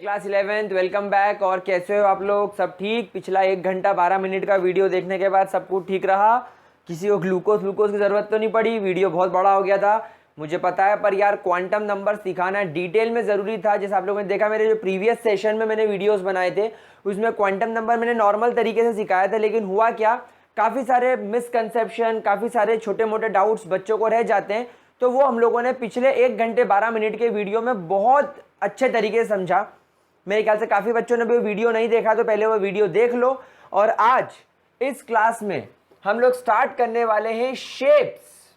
Class 11th welcome back. और कैसे हो आप लोग? सब ठीक? पिछला 1 घंटा 12 मिनट का वीडियो देखने के बाद सब कुछ ठीक रहा? किसी को ग्लूकोज की ज़रूरत तो नहीं पड़ी? वीडियो बहुत बड़ा हो गया था मुझे पता है, पर यार क्वांटम नंबर सिखाना डिटेल में ज़रूरी था। जैसे आप लोगों ने देखा मेरे जो प्रीवियस सेशन में मैंने वीडियोज़ बनाए थे उसमें क्वांटम नंबर मैंने नॉर्मल तरीके से सिखाया था, लेकिन हुआ क्या, काफ़ी सारे मिसकंसेप्शन, काफ़ी सारे छोटे मोटे डाउट्स बच्चों को रह जाते हैं। तो वो हम लोगों ने पिछले 1 घंटे 12 मिनट के वीडियो में बहुत अच्छे तरीके से समझा। मेरे ख्याल से काफ़ी बच्चों ने भी वो वीडियो नहीं देखा तो पहले वो वीडियो देख लो। और आज इस क्लास में हम लोग स्टार्ट करने वाले हैं shapes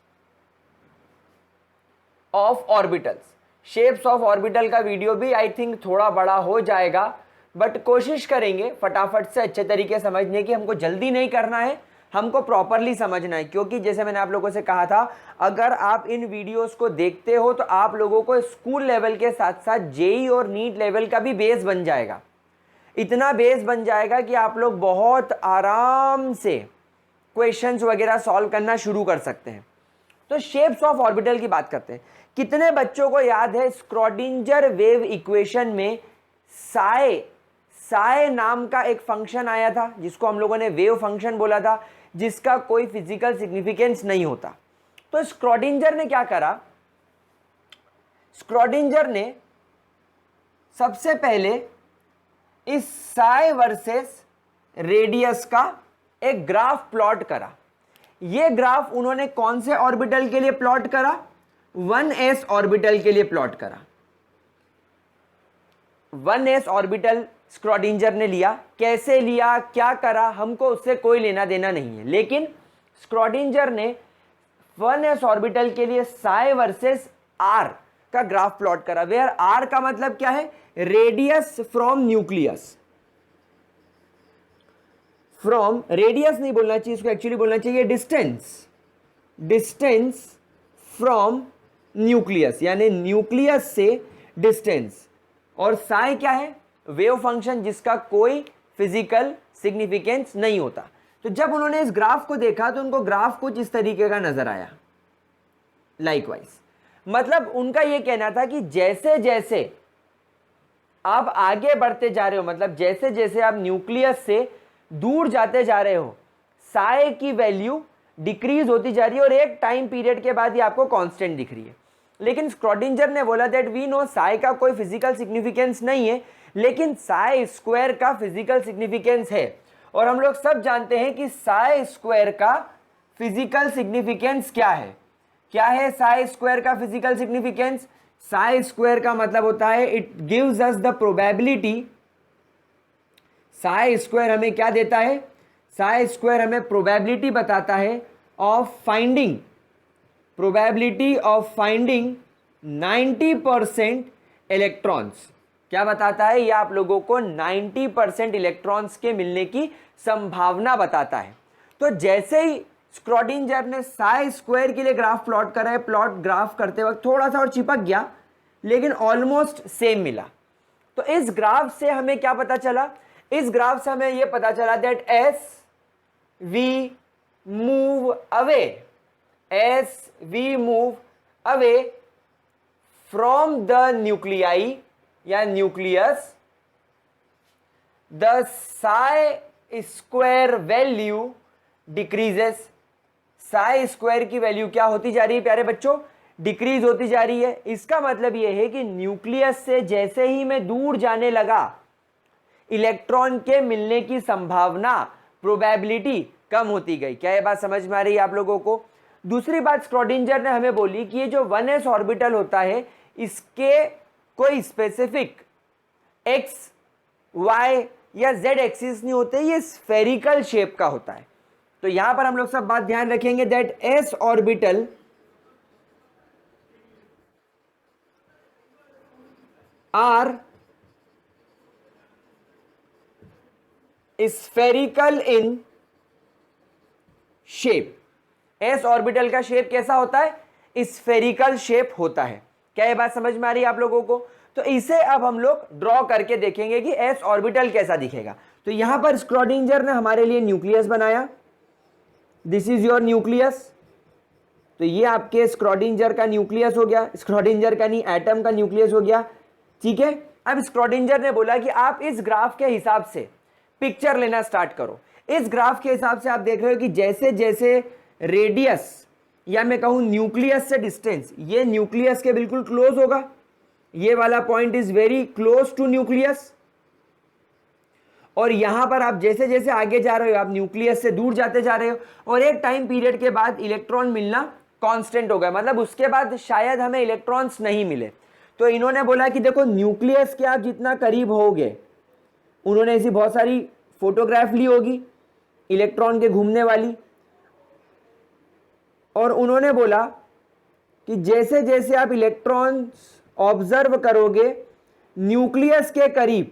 of orbitals. Shapes of orbital का वीडियो भी आई थिंक थोड़ा बड़ा हो जाएगा, बट कोशिश करेंगे फटाफट से अच्छे तरीके समझने की। हमको जल्दी नहीं करना है, हमको प्रॉपरली समझना है, क्योंकि जैसे मैंने आप लोगों से कहा था, अगर आप इन वीडियोस को देखते हो तो आप लोगों को स्कूल लेवल के साथ साथ जेई और नीट लेवल का भी बेस बन जाएगा। इतना बेस बन जाएगा कि आप लोग बहुत आराम से क्वेश्चंस वगैरह सॉल्व करना शुरू कर सकते हैं। तो शेप्स ऑफ ऑर्बिटल की बात करते हैं। कितने बच्चों को याद है स्क्रॉडिंजर वेव इक्वेशन में साए नाम का एक फंक्शन आया था जिसको हम लोगों ने वेव फंक्शन बोला था, जिसका कोई फिजिकल सिग्निफिकेंस नहीं होता। तो स्क्रॉडिंजर ने क्या करा, स्क्रॉडिंजर ने सबसे पहले इस साए वर्सेस रेडियस का एक ग्राफ प्लॉट करा। यह ग्राफ उन्होंने कौन से ऑर्बिटल के लिए प्लॉट करा? 1s ऑर्बिटल के लिए प्लॉट करा। 1s ऑर्बिटल स्क्रॉडिंजर ने लिया। कैसे लिया, क्या करा, हमको उससे कोई लेना देना नहीं है, लेकिन स्क्रॉडिंजर ने 1s ऑर्बिटल के लिए साई वर्सेस आर का ग्राफ प्लॉट करा। वेयर आर का मतलब क्या है? Radius from nucleus. From radius नहीं बोलना चाहिए इसको, एक्चुअली बोलना चाहिए डिस्टेंस फ्रॉम न्यूक्लियस, यानी न्यूक्लियस से डिस्टेंस। और साई क्या है? वेव फंक्शन जिसका कोई फिजिकल सिग्निफिकेंस नहीं होता। तो जब उन्होंने इस ग्राफ को देखा तो उनको ग्राफ कुछ इस तरीके का नजर आया। लाइकवाइज मतलब उनका यह कहना था कि जैसे जैसे आप आगे बढ़ते जा रहे हो, मतलब जैसे जैसे आप न्यूक्लियस से दूर जाते जा रहे हो, साई की वैल्यू डिक्रीज होती जा रही है और एक टाइम पीरियड के बाद ये आपको कांस्टेंट दिख रही है। लेकिन स्क्रॉडिंजर ने बोला दैट वी नो साई का कोई फिजिकल सिग्निफिकेंस नहीं है, लेकिन साई स्क्वायर का फिजिकल सिग्निफिकेंस है। और हम लोग सब जानते हैं कि साई स्क्वायर का फिजिकल सिग्निफिकेंस क्या है। क्या है साई स्क्वायर का फिजिकल सिग्निफिकेंस? साई स्क्वायर का मतलब होता है it gives us the probability. Sai square हमें क्या देता है? साई स्क्वायर हमें प्रोबेबिलिटी बताता है of finding, probability of finding 90% electrons. क्या बताता है? यह आप लोगों को 90% इलेक्ट्रॉन्स के मिलने की संभावना बताता है। तो जैसे ही स्क्रॉडिंजर ने साई स्क्वायर के लिए ग्राफ प्लॉट करा है, प्लॉट ग्राफ करते वक्त थोड़ा सा और चिपक गया, लेकिन ऑलमोस्ट सेम मिला। तो इस ग्राफ से हमें क्या पता चला? इस ग्राफ से हमें यह पता चला that as we move away from the nuclei या nucleus, the psi square value decreases. Psi square की वैल्यू क्या होती जा रही है प्यारे बच्चों? डिक्रीज होती जा रही है। इसका मतलब यह है कि न्यूक्लियस से जैसे ही मैं दूर जाने लगा, इलेक्ट्रॉन के मिलने की संभावना, प्रोबेबिलिटी कम होती गई। क्या यह बात समझ में आ रही है आप लोगों को? दूसरी बात स्क्रॉडिंजर ने हमें बोली कि ये जो 1s ऑर्बिटल होता है, इसके कोई स्पेसिफिक x, y या z एक्सिस नहीं होते, ये स्फेरिकल शेप का होता है। तो यहां पर हम लोग सब बात ध्यान रखेंगे that s orbital are spherical in shape. s orbital का शेप कैसा होता है? स्फेरिकल शेप होता है। क्या ये बात समझ में आ रही है आप लोगों को? तो इसे अब हम लोग ड्रॉ करके देखेंगे कि s ऑर्बिटल कैसा दिखेगा। तो यहां पर स्क्रॉडिंजर ने हमारे लिए न्यूक्लियस बनाया। This is your nucleus. तो ये आपके स्क्रॉडिंजर का न्यूक्लियस हो गया, स्क्रॉडिंजर का नहीं, एटम का न्यूक्लियस हो गया, ठीक है। अब स्क्रॉडिंजर ने बोला कि आप इस ग्राफ के हिसाब से पिक्चर लेना स्टार्ट करो। इस ग्राफ के हिसाब से आप देख रहे हो कि जैसे जैसे रेडियस या मैं कहूं न्यूक्लियस से डिस्टेंस, ये न्यूक्लियस के बिल्कुल क्लोज होगा, ये वाला point is very close to nucleus, और यहां पर आप जैसे जैसे आगे जा रहे हो आप न्यूक्लियस से दूर जाते जा रहे हो, और एक टाइम पीरियड के बाद इलेक्ट्रॉन मिलना कांस्टेंट हो गया, मतलब उसके बाद शायद हमें इलेक्ट्रॉन्स नहीं मिले। तो इन्होंने बोला कि देखो न्यूक्लियस के आप जितना करीब होगे, उन्होंने ऐसी बहुत सारी फोटोग्राफ ली होगी इलेक्ट्रॉन के घूमने वाली, और उन्होंने बोला कि जैसे जैसे आप इलेक्ट्रॉन्स ऑब्जर्व करोगे न्यूक्लियस के करीब,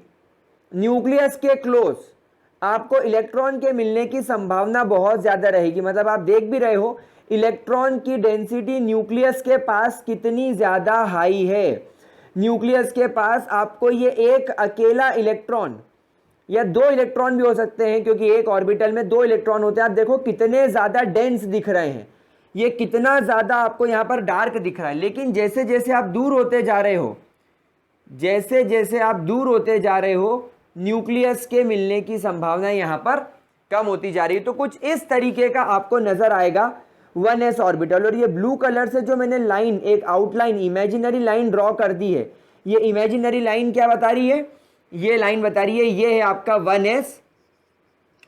न्यूक्लियस के क्लोज, आपको इलेक्ट्रॉन के मिलने की संभावना बहुत ज्यादा रहेगी। मतलब आप देख भी रहे हो इलेक्ट्रॉन की डेंसिटी न्यूक्लियस के पास कितनी ज्यादा हाई है। न्यूक्लियस के पास आपको ये एक अकेला इलेक्ट्रॉन या दो इलेक्ट्रॉन भी हो सकते हैं, क्योंकि एक ऑर्बिटल में दो इलेक्ट्रॉन होते हैं। आप देखो कितने ज्यादा डेंस दिख रहे हैं, ये कितना ज्यादा आपको यहां पर डार्क दिख रहा है। लेकिन जैसे जैसे आप दूर होते जा रहे हो, जैसे जैसे आप दूर होते जा रहे हो, न्यूक्लियस के मिलने की संभावना यहां पर कम होती जा रही है। तो कुछ इस तरीके का आपको नजर आएगा 1s ऑर्बिटल। और ये ब्लू कलर से जो मैंने लाइन, एक आउटलाइन इमेजिनरी लाइन ड्रॉ कर दी है, ये इमेजिनरी लाइन क्या बता रही है? ये लाइन बता रही है ये है आपका 1s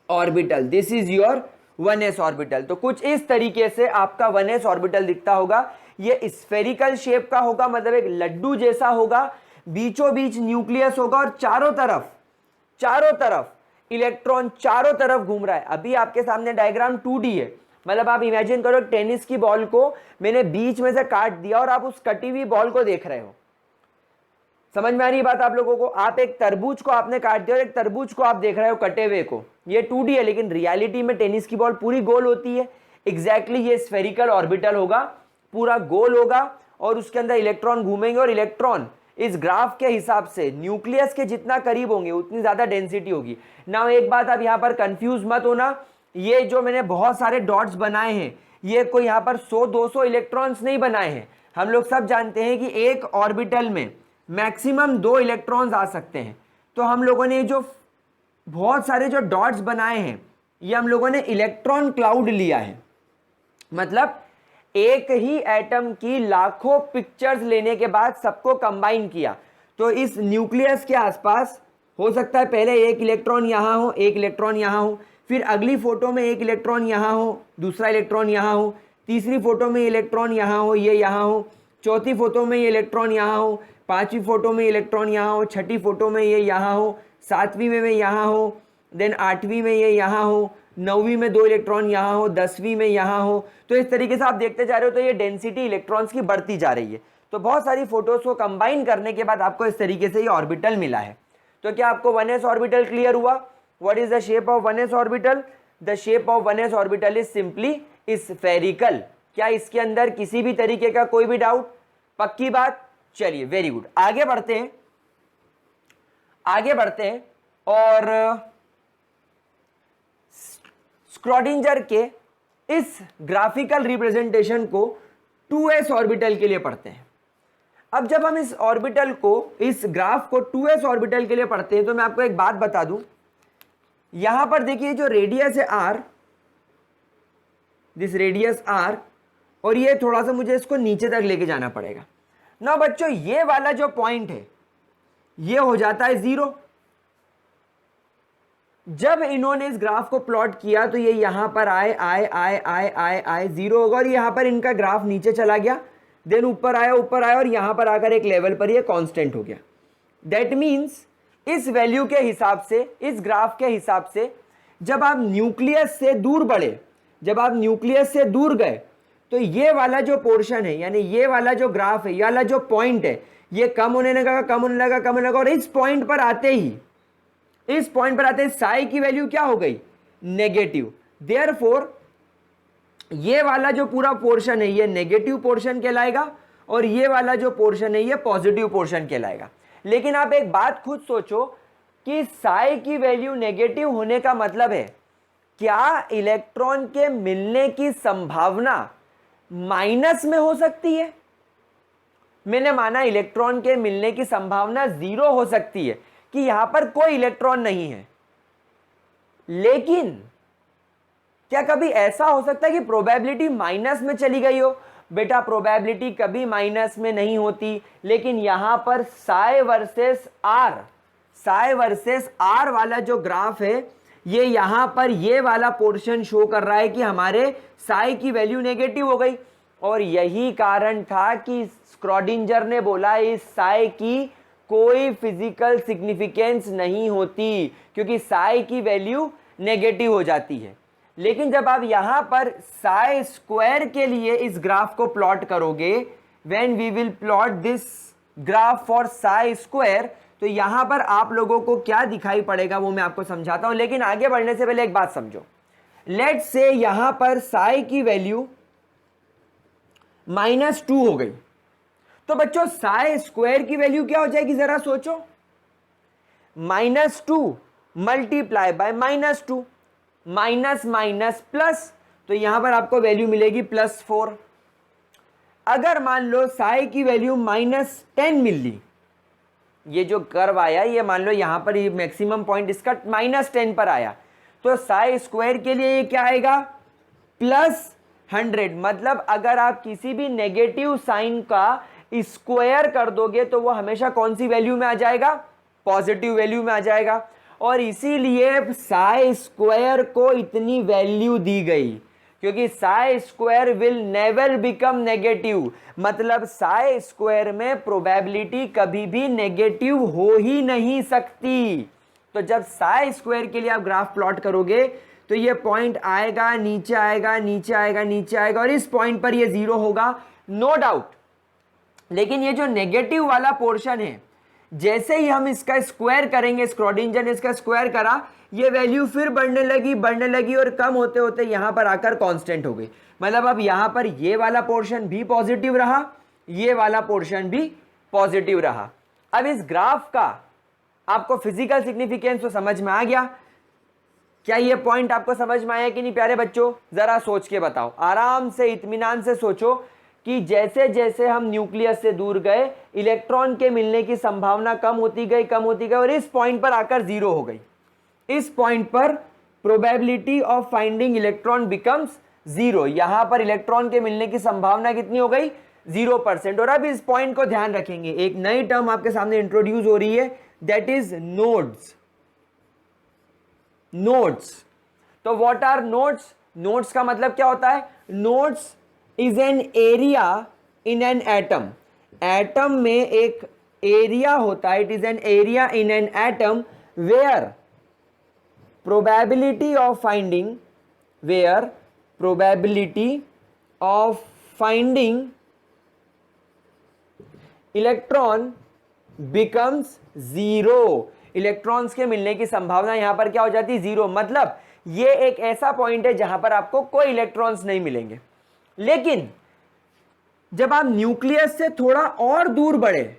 orbital, this is your 1s orbital. तो कुछ इस तरीके से आपका 1s ऑर्बिटल दिखता होगा। ये स्फेरिकल शेप का होगा, मतलब एक लड्डू जैसा होगा, बीचों बीच न्यूक्लियस होगा और चारों तरफ इलेक्ट्रॉन चारों तरफ घूम रहा है। अभी आपके सामने डायग्राम 2D है, मतलब आप इमेजिन करो टेनिस की बॉल को मैंने बीच में से काट दिया और आप उस कटी हुई बॉल को देख रहे हो। समझ में आ रही बात आप लोगों को? आप एक तरबूज को आपने काट दिया और एक तरबूज को आप देख रहे हो कटे हुए को। ये 2D है, लेकिन रियलिटी में टेनिस की बॉल पूरी गोल होती है। एग्जैक्टली ये स्फेरिकल ऑर्बिटल होगा, पूरा गोल होगा और उसके अंदर इलेक्ट्रॉन घूमेंगे, और इलेक्ट्रॉन इस ग्राफ के हिसाब से न्यूक्लियस के जितना करीब होंगे उतनी ज्यादा डेंसिटी होगी। ना एक बात आप यहां पर कंफ्यूज मत होना, ये जो मैंने बहुत सारे डॉट्स बनाए हैं ये कोई यहां पर 100-200 इलेक्ट्रॉन्स नहीं बनाए हैं। हम लोग सब जानते हैं कि एक ऑर्बिटल में मैक्सिमम 2 इलेक्ट्रॉन्स आ सकते हैं। तो हम लोगों ने जो बहुत सारे जो डॉट्स बनाए हैं ये हम लोगों ने इलेक्ट्रॉन क्लाउड लिया है, मतलब एक ही एटम की लाखों पिक्चर्स लेने के बाद सबको कंबाइन किया। तो इस न्यूक्लियस के आसपास हो सकता है पहले एक इलेक्ट्रॉन यहां हो, एक इलेक्ट्रॉन यहां हो, फिर अगली फोटो में एक इलेक्ट्रॉन यहां हो, दूसरा इलेक्ट्रॉन यहां हो, तीसरी फोटो में इलेक्ट्रॉन यहां हो, ये यहां हो, चौथी फोटो में ये इलेक्ट्रॉन यहां हो, पांचवी फोटो में इलेक्ट्रॉन यहां हो, छठी फोटो में ये यहां हो, सातवीं में यहां हो, देन आठवीं में ये यहां हो, नौवीं में 2 इलेक्ट्रॉन यहां हो, 10वीं में यहां हो। तो इस तरीके से आप देखते जा रहे हो तो ये डेंसिटी इलेक्ट्रॉन्स की बढ़ती जा रही है। तो बहुत सारी फोटोज को कंबाइन करने के बाद आपको इस तरीके से ये ऑर्बिटल मिला है। तो क्या आपको 1s ऑर्बिटल क्लियर हुआ? What is the shape of 1s orbital? The shape of 1s orbital is simply spherical. क्या इसके अंदर किसी भी तरीके का कोई भी डाउट? पक्की बात? चलिए वेरी गुड, आगे बढ़ते हैं और स्क्रॉडिंजर के इस ग्राफिकल रिप्रेजेंटेशन को 2s ऑर्बिटल के लिए पढ़ते हैं। अब जब हम इस ऑर्बिटल को, इस ग्राफ को 2s ऑर्बिटल के लिए पढ़ते हैं तो मैं आपको एक बात बता दूं, यहां पर देखिए जो रेडियस है r, दिस रेडियस r, और ये थोड़ा सा मुझे इसको नीचे तक लेके जाना पड़ेगा ना बच्चों। ये वाला जो पॉइंट है ये हो जाता है 0। जब इन्होंने इस ग्राफ को प्लॉट किया तो ये यहां पर आए 0 होगा, और यहां पर इनका ग्राफ नीचे चला गया, देन ऊपर आया और यहां पर आकर एक लेवल पर ये कांस्टेंट हो गया। दैट मींस इस वैल्यू के हिसाब से, इस ग्राफ के हिसाब से जब आप न्यूक्लियस से दूर बढ़े, जब आप न्यूक्लियस से दूर गए तो ये वाला जो पोर्शन है, यानी ये वाला जो ग्राफ है, ये वाला जो पॉइंट है, ये कम होने लगा और इस पॉइंट पर आते ही साई की वैल्यू क्या हो गई? नेगेटिव। देयरफॉर ये वाला जो पूरा पोर्शन है ये नेगेटिव पोर्शन कहलाएगा और ये वाला जो पोर्शन है ये पॉजिटिव पोर्शन कहलाएगा। लेकिन आप एक बात खुद सोचो कि साई की वैल्यू नेगेटिव होने का मतलब है क्या इलेक्ट्रॉन के मिलने की संभावना माइनस में हो सकती है? मैंने माना इलेक्ट्रॉन के मिलने की संभावना 0 हो सकती है कि यहां पर कोई इलेक्ट्रॉन नहीं है, लेकिन क्या कभी ऐसा हो सकता है कि प्रोबेबिलिटी माइनस में चली गई हो? बेटा प्रोबेबिलिटी कभी माइनस में नहीं होती, लेकिन यहां पर साई वर्सेस आर वाला जो ग्राफ है, ये यहां पर ये वाला पोर्शन शो कर रहा है कि हमारे साई की वैल्यू नेगेटिव हो गई। और यही कारण था कि स्क्रॉडिंजर ने बोला इस साई की कोई फिजिकल सिग्निफिकेंस नहीं होती, क्योंकि साई की वैल्यू नेगेटिव हो जाती है। लेकिन जब आप यहां पर साई स्क्वायर के लिए इस ग्राफ को प्लॉट करोगे, when we will plot this graph for psi square, तो यहां पर आप लोगों को क्या दिखाई पड़ेगा वो मैं आपको समझाता हूं। लेकिन आगे बढ़ने से पहले एक बात समझो। लेट्स से यहां पर साई की वैल्यू -2 हो गई, तो बच्चों साई स्क्वायर की वैल्यू क्या हो जाएगी जरा सोचो। -2 multiply by -2, minus minus plus, तो यहां पर आपको वैल्यू मिलेगी +4। अगर मान लो साई की वैल्यू -10 मिली, ये जो कर्व आया ये मान लो यहां पर ये मैक्सिमम पॉइंट इसका -10 पर आया, तो साई स्क्वायर के लिए ये क्या आएगा +100। मतलब अगर आप किसी भी नेगेटिव साइन का स्क्वायर कर दोगे तो वो हमेशा कौन सी वैल्यू में आ जाएगा? पॉजिटिव वैल्यू में आ जाएगा। और इसीलिए साई स्क्वायर को इतनी वैल्यू दी गई, क्योंकि Sai square will never become negative. मतलब साई स्क्वायर में प्रोबेबिलिटी कभी भी नेगेटिव हो ही नहीं सकती। तो जब साई स्क्वायर के लिए आप ग्राफ प्लॉट करोगे तो ये पॉइंट आएगा, नीचे आएगा, नीचे आएगा, नीचे आएगा, और इस पॉइंट पर ये 0 होगा, नो डाउट। लेकिन ये जो नेगेटिव वाला पोर्शन है, जैसे ही हम इसका स्क्वायर करेंगे, स्क्रॉडिंजर ने इसका स्क्वायर करा, ये वैल्यू फिर बढ़ने लगी और कम होते होते यहां पर आकर कांस्टेंट हो गई। मतलब अब यहां पर ये वाला पोर्शन भी पॉजिटिव रहा, ये वाला पोर्शन भी पॉजिटिव रहा। अब इस ग्राफ का आपको फिजिकल सिग्निफिकेंस तो समझ में आ गया। क्या ये पॉइंट आपको समझ में आया कि नहीं प्यारे बच्चों? जरा सोच के बताओ, आराम से इत्मीनान से सोचो कि जैसे जैसे हम न्यूक्लियस से दूर गए, इलेक्ट्रॉन के मिलने की संभावना कम होती गई और इस पॉइंट पर आकर 0 हो गई। इस पॉइंट पर probability of finding electron becomes 0। यहां पर इलेक्ट्रॉन के मिलने की संभावना कितनी हो गई? 0%। और अब इस पॉइंट को ध्यान रखेंगे, एक नई टर्म आपके सामने इंट्रोड्यूस हो रही है, दैट इज नोड्स। तो व्हाट आर नोड्स? नोड्स का मतलब क्या होता है? Nodes is an area in an atom. Atom में एक एरिया होता है, it is an area in an atom where probability of finding electron becomes 0। Electrons के मिलने की संभावना यहां पर क्या हो जाती है? 0। मतलब ये एक ऐसा पॉइंट है जहां पर आपको कोई इलेक्ट्रॉन्स नहीं मिलेंगे। लेकिन जब आप न्यूक्लियस से थोड़ा और दूर बढ़े,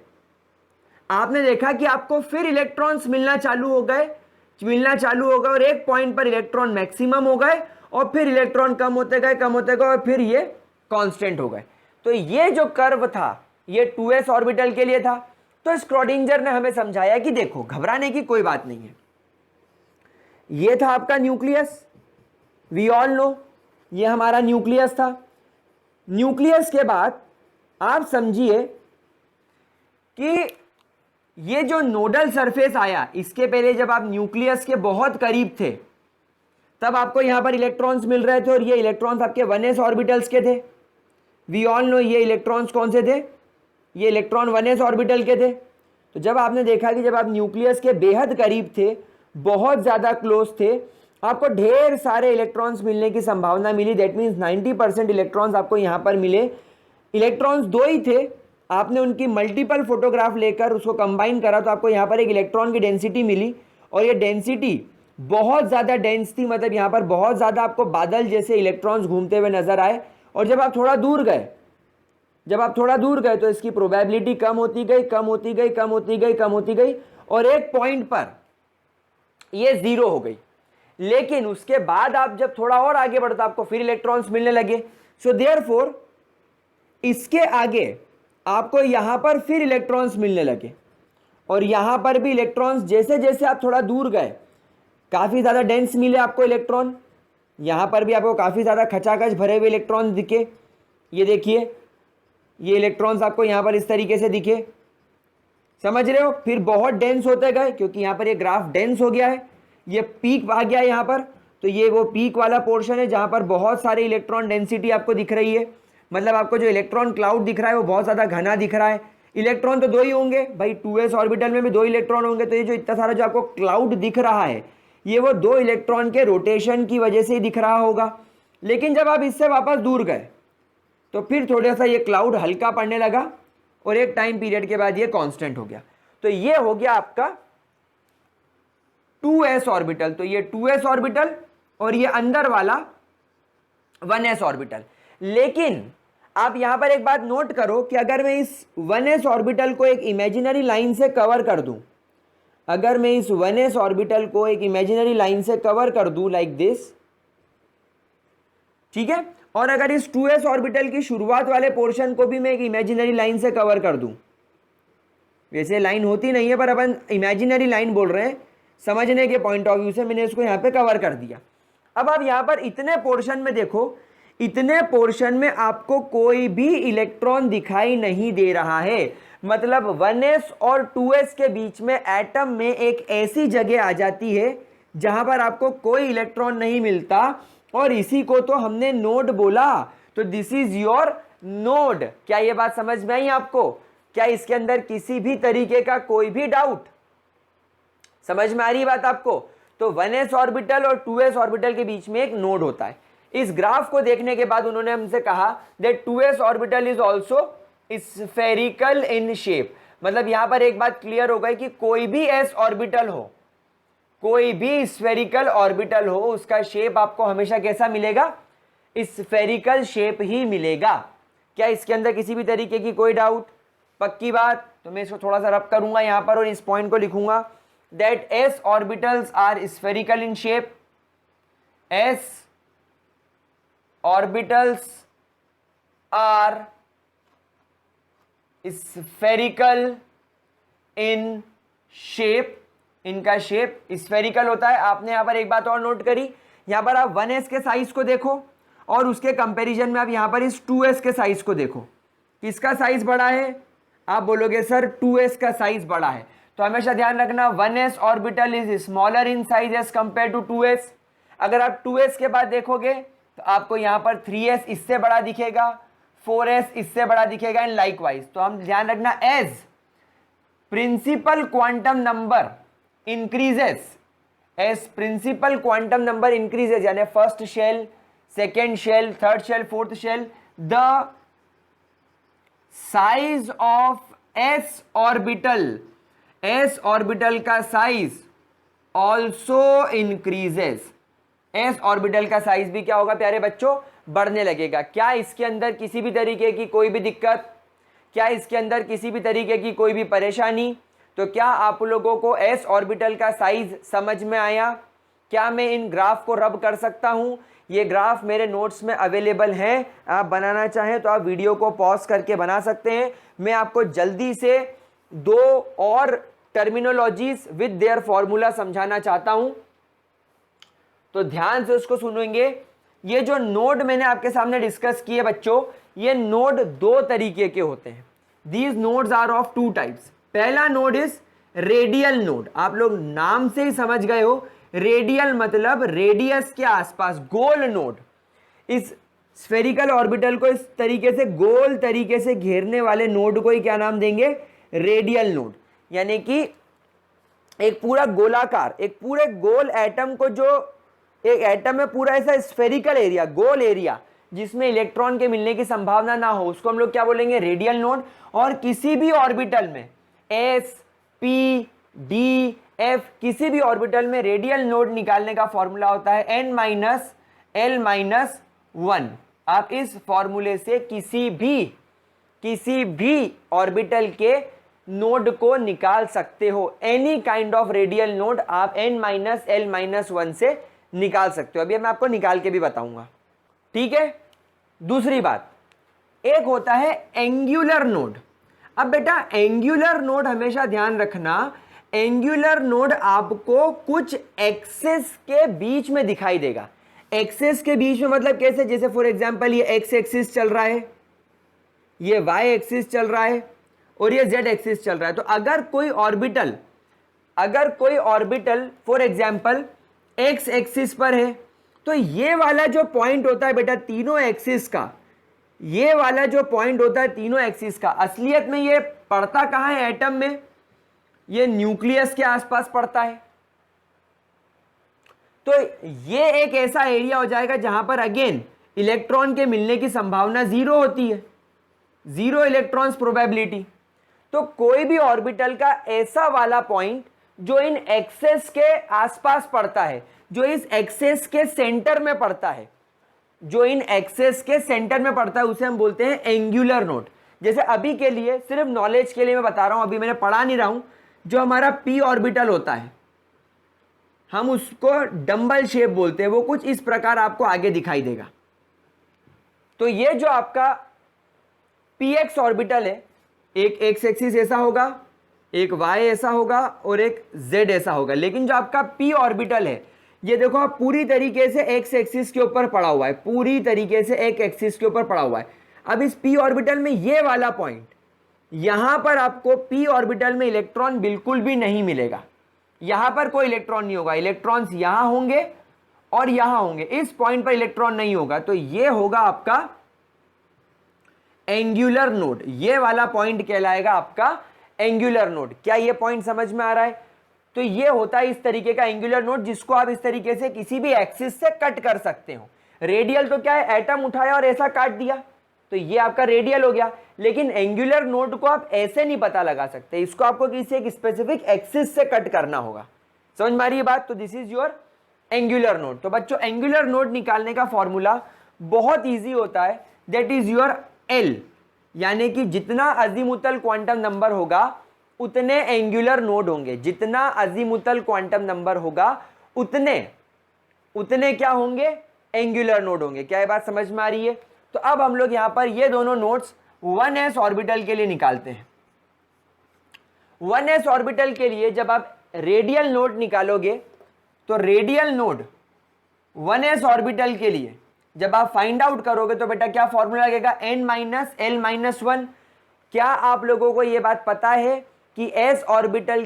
आपने देखा कि आपको फिर इलेक्ट्रॉन्स मिलना चालू हो गए और एक पॉइंट पर इलेक्ट्रॉन मैक्सिमम हो गए और फिर इलेक्ट्रॉन कम होते गए और फिर ये कांस्टेंट हो गए। तो ये जो कर्व था ये 2s ऑर्बिटल के लिए था। तो स्क्रॉडिंजर ने हमें समझाया कि देखो, घबराने की कोई बात नहीं है। ये था आपका न्यूक्लियस, वी ऑल नो ये हमारा न्यूक्लियस था। न्यूक्लियस के बाद आप समझिए कि ये जो नोडल सरफेस आया, इसके पहले जब आप न्यूक्लियस के बहुत करीब थे तब आपको यहां पर इलेक्ट्रॉन्स मिल रहे थे और ये इलेक्ट्रॉन्स आपके 1s ऑर्बिटल्स के थे। वी ऑल नो ये इलेक्ट्रॉन्स कौन से थे? ये इलेक्ट्रॉन 1s ऑर्बिटल के थे। तो जब आपने देखा कि जब आप न्यूक्लियस के बेहद करीब थे, बहुत ज्यादा क्लोज थे, आपको ढेर सारे इलेक्ट्रॉन्स मिलने की संभावना मिली। दैट मीन्स 90% इलेक्ट्रॉन्स आपको यहां पर मिले। इलेक्ट्रॉन्स 2 ही थे, आपने उनकी मल्टीपल फोटोग्राफ लेकर उसको कंबाइन करा तो आपको यहां पर एक इलेक्ट्रॉन की डेंसिटी मिली और ये डेंसिटी बहुत ज़्यादा डेंस थी। मतलब यहां पर बहुत ज़्यादा आपको बादल जैसे इलेक्ट्रॉन्स घूमते हुए नजर आए। और जब आप थोड़ा दूर गए तो इसकी प्रोबेबिलिटी कम होती गई और एक पॉइंट पर ये 0 हो गई। लेकिन उसके बाद आप जब थोड़ा और आगे बढ़ते आपको फिर इलेक्ट्रॉन्स मिलने लगे। सो देयरफॉर इसके आगे आपको यहां पर फिर इलेक्ट्रॉन्स मिलने लगे, और यहां पर भी इलेक्ट्रॉन्स जैसे जैसे आप थोड़ा दूर गए काफी ज्यादा डेंस मिले आपको इलेक्ट्रॉन। यहां पर भी आपको काफी ज्यादा खचाखच भरे हुए इलेक्ट्रॉन्स दिखे। ये देखिए, ये इलेक्ट्रॉन्स आपको यहां पर इस तरीके से दिखे, समझ रहे हो। फिर बहुत डेंस होते गए, क्योंकि यहां पर ये ग्राफ डेंस हो गया है, ये पीक आ गया है यहां पर, तो ये वो पीक वाला पोर्शन है जहां पर बहुत सारे इलेक्ट्रॉन डेंसिटी आपको दिख रही है। मतलब आपको जो इलेक्ट्रॉन क्लाउड दिख रहा है वो बहुत ज्यादा घना दिख रहा है। इलेक्ट्रॉन तो दो ही होंगे भाई, 2s ऑर्बिटल में भी दो इलेक्ट्रॉन होंगे, तो ये जो इतना सारा जो आपको क्लाउड दिख रहा है ये वो दो इलेक्ट्रॉन के रोटेशन की वजह से ही दिख रहा होगा। लेकिन जब आप इससे वापस दूर गए तो फिर थोड़ा सा ये क्लाउड हल्का पड़ने लगा, और एक टाइम पीरियड के बाद ये कांस्टेंट हो गया। तो ये हो गया आपका 2s ऑर्बिटल। तो ये 2s ऑर्बिटल और ये अंदर वाला 1s ऑर्बिटल। लेकिन आप यहां पर एक बात नोट करो कि अगर मैं इस 1s ऑर्बिटल को एक इमेजिनरी लाइन से कवर कर दूं, अगर मैं इस 1s ऑर्बिटल को एक इमेजिनरी लाइन से कवर कर दूं लाइक दिस, ठीक है, और अगर इस 2s ऑर्बिटल की शुरुआत वाले पोर्शन को भी मैं एक इमेजिनरी लाइन से कवर कर दूं, वैसे लाइन होती नहीं है पर अपन इमेजिनरी लाइन बोल रहे हैं समझने के पॉइंट ऑफ व्यू से, मैंने इसको यहां पे कवर कर दिया। अब आप यहां पर इतने पोर्शन में देखो, इतने पोर्शन में आपको कोई भी इलेक्ट्रॉन दिखाई नहीं दे रहा है। मतलब 1s और 2s के बीच में एटम में एक ऐसी जगह आ जाती है जहां पर आपको कोई इलेक्ट्रॉन नहीं मिलता, और इसी को तो हमने नोड बोला। तो दिस इज योर नोड। क्या ये बात समझ में आई आपको? क्या इसके अंदर किसी भी तरीके का कोई भी डाउट? समझ में आ रही बात आपको? तो 1s ऑर्बिटल और 2s ऑर्बिटल के बीच में एक नोड होता है। इस ग्राफ को देखने के बाद उन्होंने हमसे कहा that 2s orbital is also spherical in shape. मतलब यहां पर एक बात क्लियर हो गई कि कोई भी s ऑर्बिटल हो, कोई भी स्फेरिकल ऑर्बिटल हो, उसका शेप आपको हमेशा कैसा मिलेगा? स्फेरिकल शेप ही मिलेगा। क्या इसके अंदर किसी भी तरीके की कोई डाउट? पक्की बात। तो मैं इसको थोड़ा सा रब करूंगा यहां पर और इस पॉइंट को लिखूंगा that s orbitals are spherical in shape. s orbitals are spherical in shape. इनका शेप स्फेरिकल होता है। आपने यहां पर एक बात और नोट करी, यहां पर आप 1s के साइज को देखो और उसके कंपैरिजन में आप यहां पर इस 2s के साइज को देखो। किसका साइज बड़ा है? आप बोलोगे सर 2s का साइज बड़ा है। तो हमेशा ध्यान रखना 1s orbital is smaller in size as compare to 2s। अगर आप 2s के बाद देखोगे तो आपको यहां पर 3s इससे बड़ा दिखेगा, 4s इससे बड़ा दिखेगा एंड लाइकवाइज। तो हम ध्यान रखना as principal quantum number increases, as principal quantum number increases, यानी first shell, second shell, third shell, fourth shell, the size of s orbital का size also increases। s orbital का साइज भी क्या होगा प्यारे बच्चों? बढ़ने लगेगा। क्या इसके अंदर किसी भी तरीके की कोई भी दिक्कत? क्या इसके अंदर किसी भी तरीके की कोई भी परेशानी? तो क्या आप लोगों को s ऑर्बिटल का साइज समझ में आया? क्या मैं इन ग्राफ को रब कर सकता हूं? ये ग्राफ मेरे नोट्स में अवेलेबल हैं, आप बनाना चाहें तो आप वीडियो को पॉज करके बना सकते हैं। मैं आपको जल्दी से दो और टर्मिनोलॉजीज विद देयर फॉर्मूला समझाना चाहता हूं, तो ध्यान से उसको सुनेंगे। ये जो नोड मैंने आपके सामने डिस्कस किए बच्चों, ये नोड दो तरीके के होते हैं। These nodes are of two types. पहला नोड इज रेडियल नोड। आप लोग नाम से ही समझ गए हो, रेडियल मतलब रेडियस के आसपास, गोल नोड। इस स्फेरिकल ऑर्बिटल को इस तरीके से गोल तरीके से घेरने वाले नोड को ही क्या नाम देंगे? Radial node. यानी कि एक पूरा गोलाकार, एक पूरे गोल एटम को, जो एक एटम में पूरा ऐसा स्फेरिकल एरिया, गोल एरिया जिसमें इलेक्ट्रॉन के मिलने की संभावना ना हो, उसको हम लोग क्या बोलेंगे? Radial node. और किसी भी ऑर्बिटल में s, p, d, f, किसी भी ऑर्बिटल में रेडियल नोड निकालने का फॉर्मूला होता है n-l-1। आप इस फॉर्मूले से किसी भी ऑर्बिटल के नोड को निकाल सकते हो। Any kind of radial node आप n-l-1 से निकाल सकते हो। अभी मैं आपको निकाल के भी बताऊंगा, ठीक है। दूसरी बात, एक होता है एंगुलर नोड। अब बेटा एंगुलर नोड हमेशा ध्यान रखना, एंगुलर नोड आपको कुछ एक्सिस के बीच में दिखाई देगा। एक्सिस के बीच में मतलब कैसे, जैसे फॉर एग्जांपल ये एक्स एक्सिस चल रहा है, ये वाई एक्सिस चल रहा है और ये जेड एक्सिस चल रहा है। तो अगर कोई orbital for example x axis पर है, तो ये वाला जो पॉइंट होता है बेटा तीनों एक्सिस का, ये वाला जो पॉइंट होता है तीनों एक्सिस का, असलियत में ये पड़ता कहां है एटम में, ये न्यूक्लियस के आसपास पड़ता है। तो ये एक ऐसा एरिया हो जाएगा जहां पर अगेन इलेक्ट्रॉन के मिलने की संभावना जीरो होती है, जीरो इलेक्ट्रॉन्स प्रोबेबिलिटी। तो कोई भी ऑर्बिटल का ऐसा वाला पॉइंट जो इन एक्सेस के आसपास पड़ता है, जो इस एक्सेस के सेंटर में पड़ता है, जो इन एक्सेस के सेंटर में पड़ता है, उसे हम बोलते हैं एंगुलर नोड। जैसे अभी के लिए सिर्फ नॉलेज के लिए मैं बता रहा हूं, अभी मैंने पढ़ा नहीं रहा हूं, जो हमारा पी ऑर्बिटल होता है हम उसको डंबल शेप बोलते हैं, वो कुछ इस प्रकार आपको आगे दिखाई देगा। तो ये जो आपका पी एक्स ऑर्बिटल है, एक एक्स एक्सिस ऐसा होगा, एक वाई ऐसा होगा और एक जेड ऐसा होगा। लेकिन जो आपका पी ऑर्बिटल है, ये देखो आप पूरी तरीके से एक्स एक्सिस के ऊपर पड़ा हुआ है, पूरी तरीके से एक एक्सिस के ऊपर पड़ा हुआ है। अब इस पी ऑर्बिटल में ये वाला पॉइंट, यहां पर आपको पी ऑर्बिटल में इलेक्ट्रॉन बिल्कुल भी नहीं मिलेगा, यहां पर कोई इलेक्ट्रॉन नहीं होगा, इलेक्ट्रॉन्स यहां होंगे और यहां होंगे, इस पॉइंट पर इलेक्ट्रॉन नहीं होगा। तो ये होगा आपका एंगुलर नोड, ये वाला पॉइंट कहलाएगा आपका एंगुलर नोड। क्या ये पॉइंट समझ में आ रहा है? तो ये होता है इस तरीके का एंगुलर नोड, जिसको आप इस तरीके से किसी भी एक्सिस से कट कर सकते हो। रेडियल तो क्या है, एटम उठाया और ऐसा काट दिया, तो ये आपका रेडियल हो गया। लेकिन एंगुलर नोड को आप ऐसे नहीं पता लगा सकते, इसको आपको किसी एक स्पेसिफिक एक्सिस से कट करना होगा। समझ में आ रही है बात? तो this is your angular node. तो बच्चों एंगुलर नोड निकालने का फॉर्मूला बहुत ईजी होता है, दैट इज योर एल, यानी कि जितना अजीमुथल क्वांटम नंबर होगा उतने एंगुलर नोड होंगे, जितना अजीमुथल क्वांटम नंबर होगा उतने क्या होंगे, एंगुलर नोड होंगे। क्या ये बात समझ में आ रही है? तो अब हम लोग यहां पर ये दोनों नोड्स 1s ऑर्बिटल के लिए निकालते हैं। 1s ऑर्बिटल के लिए जब आप रेडियल नोड निकालोगे, तो रेडियल नोड 1s ऑर्बिटल के लिए जब आप फाइंड आउट करोगे तो बेटा क्या फॉर्मूला लगेगा, n माइनस l माइनस 1। क्या आप लोगों को यह बात पता है कि s ऑर्बिटल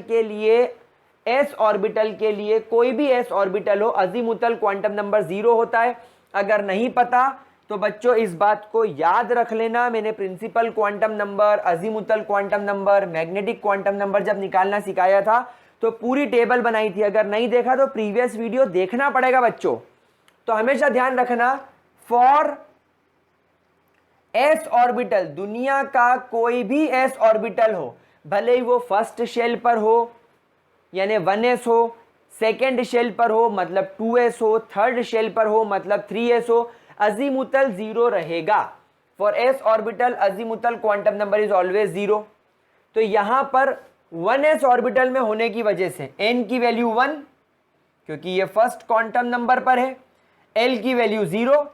के लिए कोई भी s ऑर्बिटल हो अजीमुथल क्वांटम नंबर 0 होता है? अगर नहीं पता तो बच्चों इस बात को याद रख लेना, मैंने principal quantum number, azimuthal quantum number, magnetic quantum number जब निकालना सिखाया था तो पूरी टेबल बनाई थी। अगर नहीं देखा तो प्रीवियस वीडियो देखना पड़ेगा बच्चों। तो हमेशा ध्यान रखना, फॉर एस ऑर्बिटल, दुनिया का कोई भी एस ऑर्बिटल हो, भले ही वो फर्स्ट शेल पर हो यानी 1s हो, सेकेंड शेल पर हो मतलब 2s हो, थर्ड शेल पर हो मतलब 3s हो, अजीमुथल 0 रहेगा। For S orbital azimuthal quantum number is always 0। तो यहां पर 1s ऑर्बिटल में होने की वजह से n की वैल्यू 1, क्योंकि ये फर्स्ट क्वांटम नंबर पर है, l की वैल्यू 0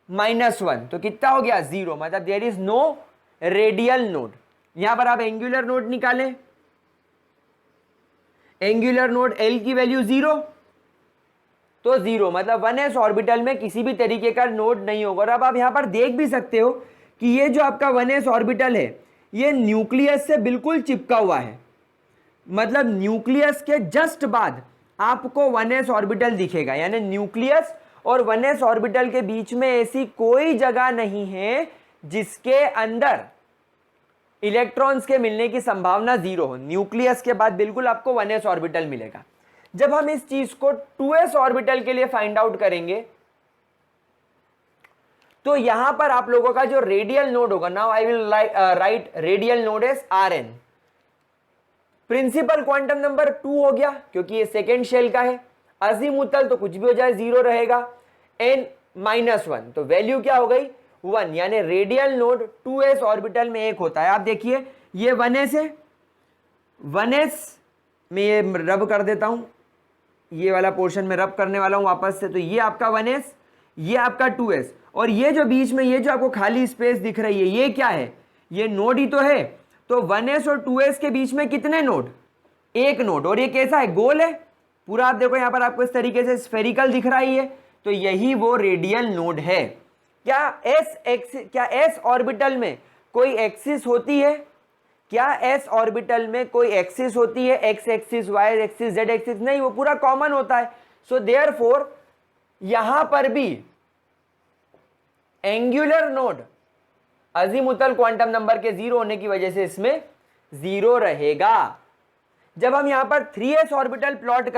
माइनस 1, तो कितना हो गया 0, मतलब there is no radial node. यहां पर आप एंगुलर नोड निकालें, एंगुलर नोड l की वैल्यू 0, तो 0 मतलब 1s ऑर्बिटल में किसी भी तरीके का नोड नहीं होगा। और अब आप यहां पर देख भी सकते हो कि ये जो आपका 1s ऑर्बिटल है ये न्यूक्लियस से बिल्कुल चिपका हुआ है, मतलब न्यूक्लियस के जस्ट बाद आपको 1s ऑर्बिटल दिखेगा, यानी न्यूक्लियस और 1s ऑर्बिटल के बीच में ऐसी कोई जगह नहीं है जिसके अंदर इलेक्ट्रॉन्स के मिलने की संभावना 0 हो। न्यूक्लियस के बाद बिल्कुल आपको 1s ऑर्बिटल मिलेगा। जब हम इस चीज को 2s ऑर्बिटल के लिए फाइंड आउट करेंगे तो यहां पर आप लोगों का जो रेडियल नोड होगा, now I will write radial node as Rn। Principal quantum number 2 हो गया क्योंकि ये सेकेंड शेल का है, अजीमुथल तो कुछ भी हो जाए 0 रहेगा, n माइनस 1, तो वैल्यू क्या हो गई 1, यानी रेडियल नोड 2s ऑर्बिटल में एक होता है। आप देखिए ये 1s है, 1s में ये रब कर देता हूं, ये वाला पोर्शन में रब करने वाला हूं वापस से, तो ये आपका 1s, ये आपका 2s, और ये जो बीच में ये जो आपको खाली स्पेस दिख रही है ये क्या है, ये नोड ही तो है। तो 1s और 2s के बीच में कितने नोड? एक नोड। और ये कैसा है? गोल है पूरा। आप देखो यहां पर आपको इस तरीके से स्फेरिकल दिख रहा है, तो यही वो रेडियल नोड है। क्या एस ऑर्बिटल में कोई एक्सिस होती है? क्या एस ऑर्बिटल में कोई एक्सिस होती है? X axis, Y axis, Z axis? नहीं, वो पूरा कॉमन होता है। सो देयरफॉर यहां पर भी angular node azimuthal quantum number के 0 होने की वजह से इसमें 0 रहेगा। जब हम यहां पर 3s ऑर्बिटल प्लॉट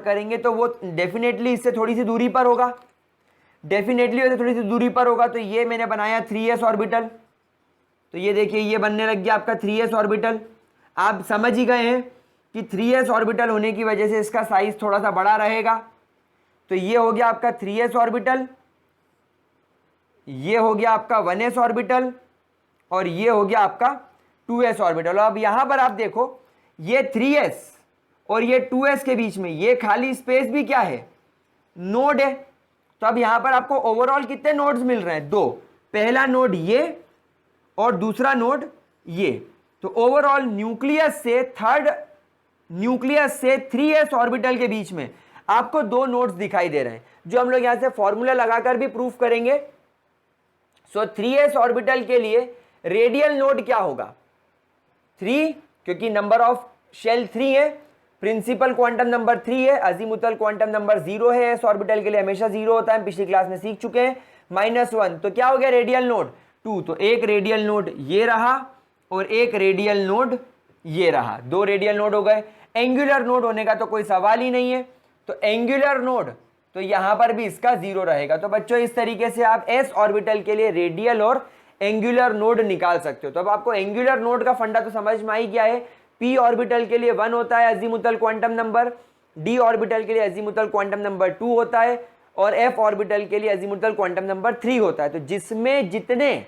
करेंगे, तो वो डेफिनेटली इससे थोड़ी सी दूरी पर होगा, तो ये मैंने बनाया 3s ऑर्बिटल। तो ये देखिए ये बनने लग गया आपका 3s ऑर्बिटल। आप समझ ही गए हैं कि 3s ऑर्बिटल होने की वजह से इसका साइज थोड़ा सा बड़ा रहेगा। तो ये हो गया आपका 3s ऑर्बिटल, ये हो गया आपका 1s ऑर्बिटल, और ये हो गया आपका 2s ऑर्बिटल। अब यहां पर आप देखो ये 3s और ये 2s के बीच में ये खाली स्पेस भी क्या है? नोड है। तो अब यहां पर आपको ओवरऑल कितने नोड्स मिल रहे हैं? 2। पहला नोड ये और दूसरा नोड ये। तो ओवरऑल न्यूक्लियस से 3s ऑर्बिटल के बीच में आपको 2 नोड्स दिखाई दे रहे हैं, जो हम लोग यहां से फॉर्मूला लगाकर भी प्रूफ करेंगे। सो 3s ऑर्बिटल के लिए रेडियल नोड क्या होगा? 3, क्योंकि नंबर ऑफ शेल 3 है, प्रिंसिपल क्वांटम नंबर 3 है, अजीमुथल क्वांटम नंबर 0 है। एस ऑर्बिटल के लिए हमेशा 0 होता है, पिछली क्लास में सीख चुके हैं। -1, तो क्या हो गया? Radial node 2। तो एक रेडियल नोड ये रहा और एक रेडियल नोड ये रहा, 2 रेडियल नोड हो गए। एंगुलर नोड होने का तो कोई सवाल ही नहीं है, तो एंगुलर नोड तो यहां पर भी इसका 0 रहेगा। तो बच्चों इस तरीके से आप एस ऑर्बिटल के लिए रेडियल और एंगुलर नोड निकाल सकते हो। तो अब आपको एंगुलर नोड का फंडा तो समझ में आई गया है। पी ऑर्बिटल के लिए 1 होता है azimuthal quantum number, D orbital के लिए अजीमुथल क्वांटम नंबर 2 होता है, और एफ ऑर्बिटल के लिए अजीमुथल क्वांटम नंबर 3 होता है। तो जिसमें जितने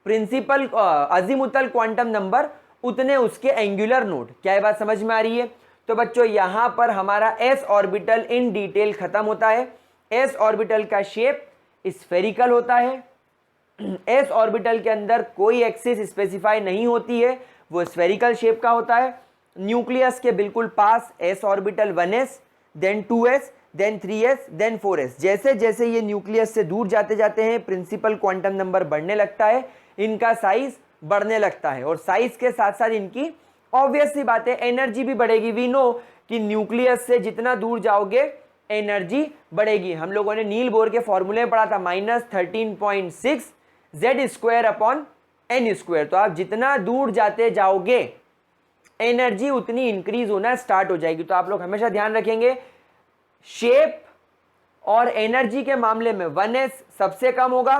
प्रिंसिपल अजीमुथल क्वांटम नंबर उतने उसके एंगुलर नोड। क्या ये बात समझ में आ रही है? तो बच्चों यहां पर हमारा एस ऑर्बिटल इन डिटेल खत्म होता है। एस ऑर्बिटल का शेप स्फेरिकल होता है। एस ऑर्बिटल के अंदर कोई एक्सिस स्पेसिफाई नहीं होती है, वो स्फेरिकल शेप का होता है। न्यूक्लियस के बिल्कुल पास S orbital 1s, then 2s, then 3s, then 4s। जैसे जैसे ये न्यूक्लियस से दूर जाते जाते हैं प्रिंसिपल क्वांटम नंबर बढ़ने लगता है, इनका साइज बढ़ने लगता है, और साइज के साथ साथ इनकी ऑब्वियस सी बात है एनर्जी भी बढ़ेगी। वी नो कि न्यूक्लियस से जितना दूर जाओगे एनर्जी बढ़ेगी। हम लोगों ने नील बोर के फॉर्मूले में पढ़ा था -13.6 Z² तो आप जितना दूर जाते जाओगे एनर्जी उतनी इंक्रीज होना स्टार्ट हो जाएगी। तो आप लोग हमेशा ध्यान रखेंगे शेप और एनर्जी के मामले में 1s सबसे कम होगा,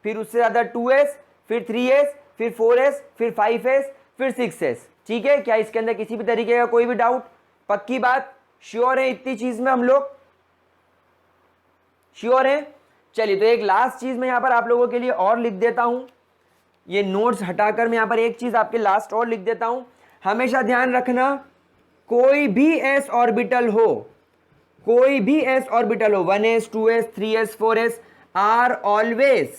फिर उससे ज्यादा 2s, फिर 3s, फिर 4s, फिर 5s, फिर 6s। ठीक है? क्या इसके अंदर किसी भी तरीके का कोई भी डाउट? पक्की बात? श्योर है इतनी चीज में? हम लोग श्योर है? चलिए, तो एक लास्ट चीज मैं यहां पर आप लोगों के लिए और लिख देता हूं। ये नोट्स हटाकर मैं यहां पर एक चीज आपके लास्ट और लिख देता हूं। हमेशा ध्यान रखना, कोई भी एस ऑर्बिटल हो, 1s, 2s, 3s, 4s are always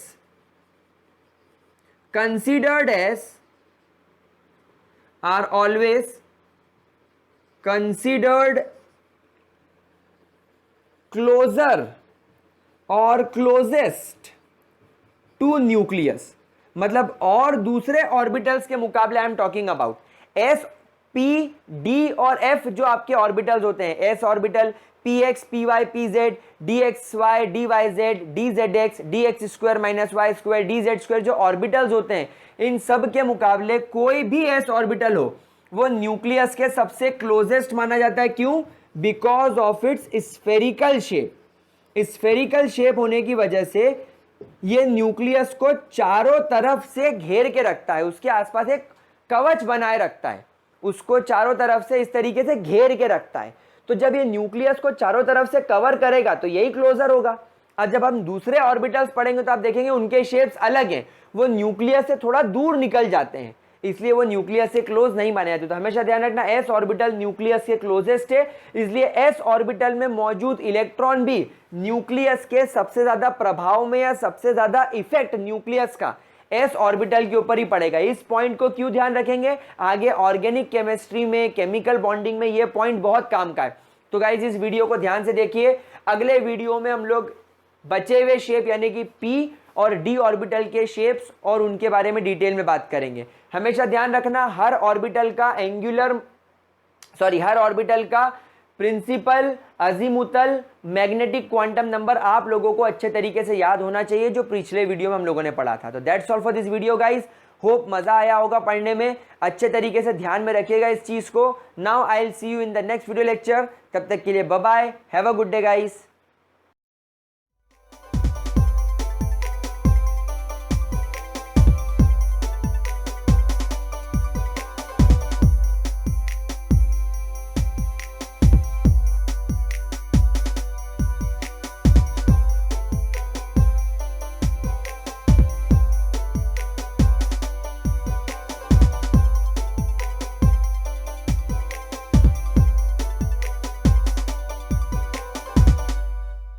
considered closer और क्लोजेस्ट टू न्यूक्लियस। मतलब और दूसरे ऑर्बिटल्स के मुकाबले I am talking about S, P, D और एफ जो आपके ऑर्बिटल्स होते हैं, S orbital px, py, pz, dxy, dyz, dzx, dx² - y² dz², जो ऑर्बिटल्स होते हैं इन सब के मुकाबले कोई भी एस ऑर्बिटल हो वो न्यूक्लियस के सबसे क्लोजेस्ट माना जाता है। क्यों? Because of its spherical shape. Spherical shape होने की वजह से ये न्यूक्लियस को चारों तरफ से घेर के रखता है, उसके आसपास एक कवच बनाए रखता है, उसको चारों तरफ से इस तरीके से घेर के रखता है। तो जब ये न्यूक्लियस को चारों तरफ से कवर करेगा तो यही क्लोजर होगा। और जब हम दूसरे ऑर्बिटल्स पढ़ेंगे तो आप देखेंगे उनके शेप्स अलग हैं, वो न्यूक्लियस से थोड़ा दूर निकल जाते हैं। इसलिए वो न्यूक्लियस से क्लोज नहीं माने जाते। तो हमेशा ध्यान रखना s ऑर्बिटल न्यूक्लियस के क्लोजेस्ट है, इसलिए s ऑर्बिटल में मौजूद इलेक्ट्रॉन भी न्यूक्लियस के सबसे ज्यादा प्रभाव में या सबसे ज्यादा इफेक्ट न्यूक्लियस का s ऑर्बिटल के ऊपर ही पड़ेगा। इस पॉइंट को क्यों ध्यान रखेंगे, आगे ऑर्गेनिक केमिस्ट्री में, केमिकल बॉन्डिंग में ये पॉइंट बहुत काम का है। तो गाइज इस वीडियो को ध्यान से देखिए, अगले वीडियो में हम लोग बचे हुए शेप यानी कि p और d ऑर्बिटल के शेप्स और उनके बारे में डिटेल में बात करेंगे। हमेशा ध्यान रखना हर ऑर्बिटल का principal, azimuthal, magnetic quantum number आप लोगों को अच्छे तरीके से याद होना चाहिए, जो पिछले वीडियो में हम लोगों ने पढ़ा था। तो that's all for this video guys, hope मजा आया होगा पढ़ने में, अच्छे तरीके से ध्यान में रखिएगा इस चीज को। Now I will see you in the next video lecture, तब तक के लिए bye bye, have a good day guys.